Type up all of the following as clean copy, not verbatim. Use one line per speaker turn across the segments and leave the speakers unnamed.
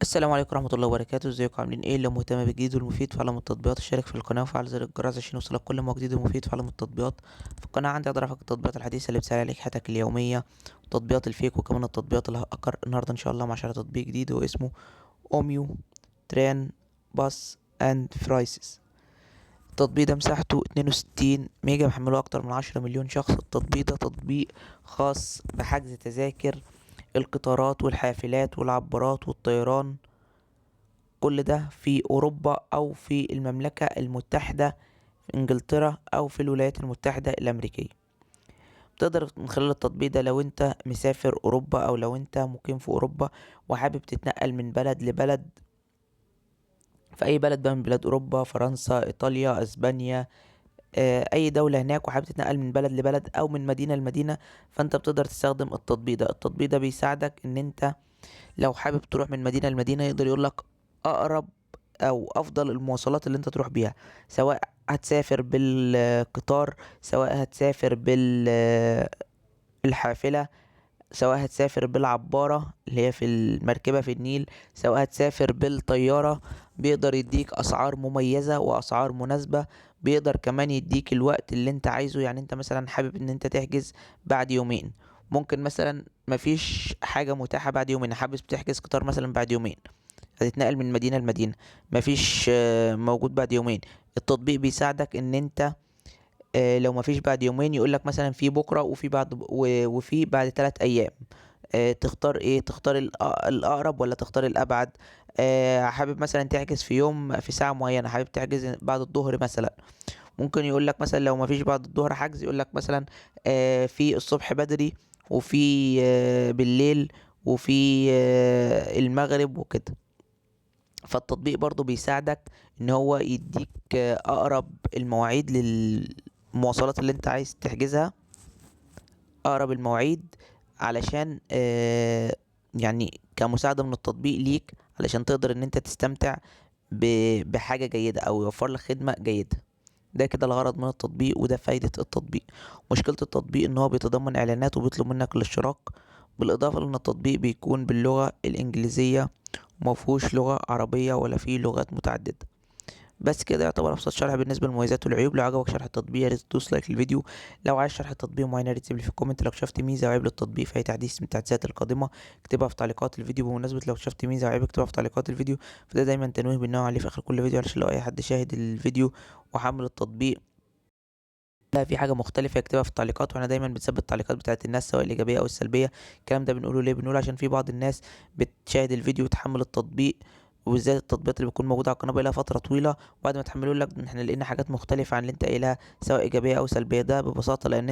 السلام عليكم ورحمة الله وبركاته. ازيكم عاملين ايه؟ لو مهتم بالجديد والمفيد في عالم التطبيقات اشترك في القناة وفعل زر الجرس عشان يوصلك كل ما هو جديد ومفيد في عالم التطبيقات. في القناة عندي اقدر افك التطبيقات الحديثة اللي بتسهل عليك حياتك اليومية وتطبيقات الفيك وكمان التطبيقات الهاكر. النهاردة ان شاء الله مع شرح تطبيق جديد واسمه اوميو تران باس اند فرايسز. التطبيق ده مساحته 62 ميجا، محمله اكتر من 10 مليون شخص. التطبيق ده تطبيق خاص بحجز تذاكر القطارات والحافلات والعبارات والطيران، كل ده في اوروبا او في المملكة المتحدة، في انجلترا او في الولايات المتحدة الامريكية. تقدر من خلال التطبيق ده لو انت مسافر اوروبا او لو انت مقيم في اوروبا وحابب تتنقل من بلد لبلد في اي بلد بقى من بلاد اوروبا، فرنسا، ايطاليا، اسبانيا، اي دولة هناك، وحابب تتنقل من بلد لبلد او من مدينة لمدينة، فانت بتقدر تستخدم التطبيق ده. التطبيق ده بيساعدك ان انت لو حابب تروح من مدينة لمدينة يقدر يقولك اقرب او افضل المواصلات اللي انت تروح بيها، سواء هتسافر بالقطار، سواء هتسافر بالحافلة، سواء هتسافر بالعبارة اللي هي في المركبة في النيل، سواء هتسافر بالطيارة. بيقدر يديك اسعار مميزة واسعار مناسبة. بيقدر كمان يديك الوقت اللي انت عايزه. يعني انت مثلا حابب ان انت تحجز بعد يومين، ممكن مثلا مفيش حاجة متاحة بعد يومين، حابب تحجز قطار مثلا بعد يومين، هتتنقل من مدينة لمدينة، مفيش موجود بعد يومين. التطبيق بيساعدك ان انت لو مفيش بعد يومين يقولك مثلا في بكرة وفي وفي بعد 3 ايام. تختار ايه؟ تختار الاقرب ولا تختار الابعد؟ حابب مثلا تحجز في يوم في ساعة معينة، حابب تحجز بعد الظهر مثلا، ممكن يقولك مثلا لو مفيش بعد الظهر حجز يقولك مثلا في الصبح بدري، وفي بالليل، وفي المغرب وكده. فالتطبيق برضو بيساعدك ان هو يديك اقرب المواعيد للمواصلات اللي انت عايز تحجزها، اقرب المواعيد علشان يعني كمساعدة من التطبيق ليك علشان تقدر ان انت تستمتع بحاجة جيدة او يوفر لك خدمة جيدة. ده كده الغرض من التطبيق وده فايدة التطبيق. مشكلة التطبيق ان هو بيتضمن اعلانات وبيطلب منك الاشتراك، بالاضافة لان التطبيق بيكون باللغة الانجليزية ومفهوش لغة عربية ولا فيه لغات متعددة. بس كده يعتبر ابسط شرح بالنسبه للمميزات والعيوب. لو عجبك شرح التطبيق يا ريت تدوس لايك للفيديو. لو عايز شرح تطبيق معين يا ريت تكتب لي في الكومنت. لو شفت ميزه وعيب للتطبيق في اي تحديث من التحديثات القادمه اكتبها في تعليقات الفيديو. بمناسبه لو شفت ميزه وعيب اكتبها في تعليقات الفيديو، فده دايما تنويه بننوه عليه في اخر كل فيديو علشان لو اي حد شاهد الفيديو وحمل التطبيق لا في حاجه مختلفه يكتبها في التعليقات. وانا دايما بتثبت التعليقات بتاعت الناس سواء الايجابيه او السلبيه. الكلام ده بنقوله ليه؟ بنقول عشان في بعض الناس بتشاهد الفيديو وتحمل التطبيق، وبالذات التطبيقات اللي بتكون موجوده على القناه بقالها فتره طويله، وبعد ما تحملوا لك إن احنا لقينا حاجات مختلفه عن اللي انت قايلها سواء ايجابيه او سلبيه. ده ببساطه لان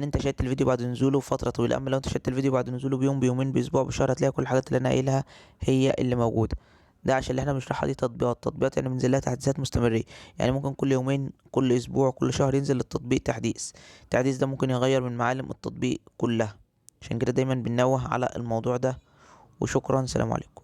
انت شاهدت الفيديو بعد نزوله فتره طويله. اما لو انت شاهدت الفيديو بعد نزوله بيوم، بيومين، باسبوع، بشهر، هتلاقي كل الحاجات اللي انا قايلها هي اللي موجوده. ده عشان اللي احنا بنشرحها دي تطبيقات يعني بننزل لها تحديثات مستمرة. يعني ممكن كل يومين، كل اسبوع، كل شهر ينزل للتطبيق تحديث. التحديث ده ممكن يغير من معالم التطبيق كلها. عشان كده دايما بننوه على الموضوع ده. وشكرا، سلام عليكم.